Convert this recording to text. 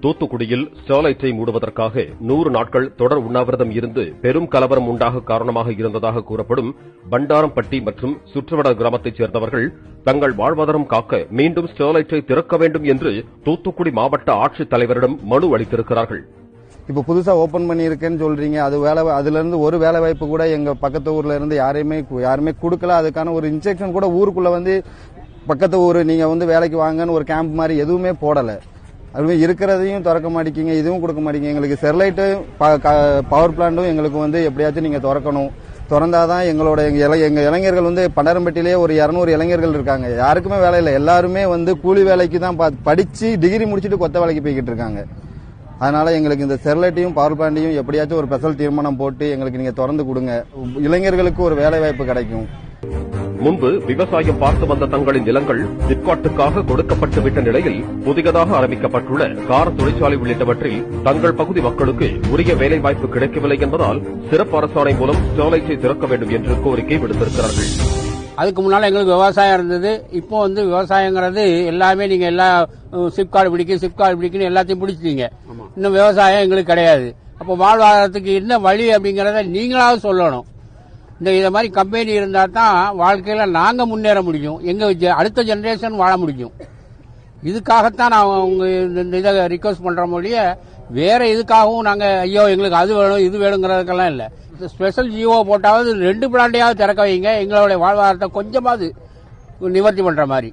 தூத்துக்குடியில் ஸ்டெர்லைட்டை மூடுவதற்காக 100 நாட்கள் தொடர் உண்ணாவிரதம் இருந்து பெரும் கலவரம் உண்டாக காரணமாக இருந்ததாக கூறப்படும் பண்டாரம்பட்டி மற்றும் சுற்றுவட கிராமத்தைச் சேர்ந்தவர்கள் தங்கள் வாழ்வாதாரம் காக்க மீண்டும் ஸ்டெர்லைட்டை திறக்க வேண்டும் என்று தூத்துக்குடி மாவட்ட ஆட்சித் தலைவரிடம் மனு அளித்திருக்கிறார்கள். இப்ப புதுசா ஓபன் பண்ணியிருக்கேன்னு சொல்றீங்க, அதுல இருந்து ஒரு வேலை வாய்ப்பு கூட எங்க பக்கத்து ஊர்ல இருந்து யாருமே கொடுக்கல. அதுக்கான ஒரு இன்ஸ்ட்ரக்ஷன் கூட ஊருக்குள்ள வந்து பக்கத்து ஊர் நீங்க வந்து வேலைக்கு வாங்கன்னு ஒரு கேம்ப் மாதிரி எதுவுமே போடல. அதுவே இருக்கிறதையும் திறக்க மாட்டேங்க, இதுவும் கொடுக்க மாட்டேங்க. எங்களுக்கு ஸ்டெர்லைட்டு பவர் பிளான்ட்டும் எங்களுக்கு வந்து எப்படியாச்சும் நீங்க திறக்கணும். திறந்தாதான் எங்க இளைஞர்கள் வந்து பண்டாரம்பட்டியிலேயே ஒரு 200 இளைஞர்கள் இருக்காங்க. யாருக்குமே வேலை இல்லை. எல்லாருமே வந்து கூலி வேலைக்கு தான் படிச்சு டிகிரி முடிச்சுட்டு கொத்த வேலைக்கு போய்கிட்டு இருக்காங்க. அதனால எங்களுக்கு இந்த ஸ்டெர்லைட்டையும் பவர் பிளான்ட்டையும் எப்படியாச்சும் ஒரு ஸ்பெஷல் தீர்மானம் போட்டு எங்களுக்கு நீங்க திறந்து கொடுங்க. இளைஞர்களுக்கு ஒரு வேலை வாய்ப்பு கிடைக்கும். முன்பு விவசாயம் பார்த்து வந்த தங்களின் நிலங்கள் சிப்காட்டுக்காக கொடுக்கப்பட்டு விட்ட நிலையில் புதியதாக ஆரம்பிக்கப்பட்டுள்ள கார் தொழிற்சாலை உள்ளிட்டவற்றில் தங்கள் பகுதி மக்களுக்கு உரிய வேலைவாய்ப்பு கிடைக்கவில்லை என்பதால் சிறப்பு அரசாணை மூலம் ஸ்டெர்லைட்டை திறக்க வேண்டும் என்று கோரிக்கை விடுத்திருக்கிறார்கள். அதுக்கு முன்னால எங்களுக்கு விவசாயம் இருந்தது. இப்போ வந்து விவசாயங்கிறது எல்லாமே நீங்க எல்லா சிப்காட் பிடிக்குன்னு எல்லாத்தையும் பிடிச்சிட்டீங்க. இன்னும் விவசாயம் எங்களுக்கு கிடையாது. அப்போ வாழ்வாதாரத்துக்கு என்ன வழி அப்படிங்கறத நீங்களாவது சொல்லணும். இத மாதிரி கம்பெனி இருந்தா தான் வாழ்க்கையில நாங்க முன்னேற முடியும், எங்க அடுத்த ஜெனரேஷன் வாழ முடியும். இதுக்காகத்தான் நான் உங்க இதை ரிக்வஸ்ட் பண்ற மொழிய வேற இதுக்காகவும் நாங்க ஐயோ எங்களுக்கு அது வேணும் இது வேணுங்கிறதுக்கெல்லாம் இல்ல. ஸ்பெஷல் ஜிஓ போட்டாவது 2 பிளான்ட்டையாவது திறக்க வைங்க, எங்களுடைய வாழ்வாதாரத்தை கொஞ்சமாவது நிவர்த்தி பண்ற மாதிரி.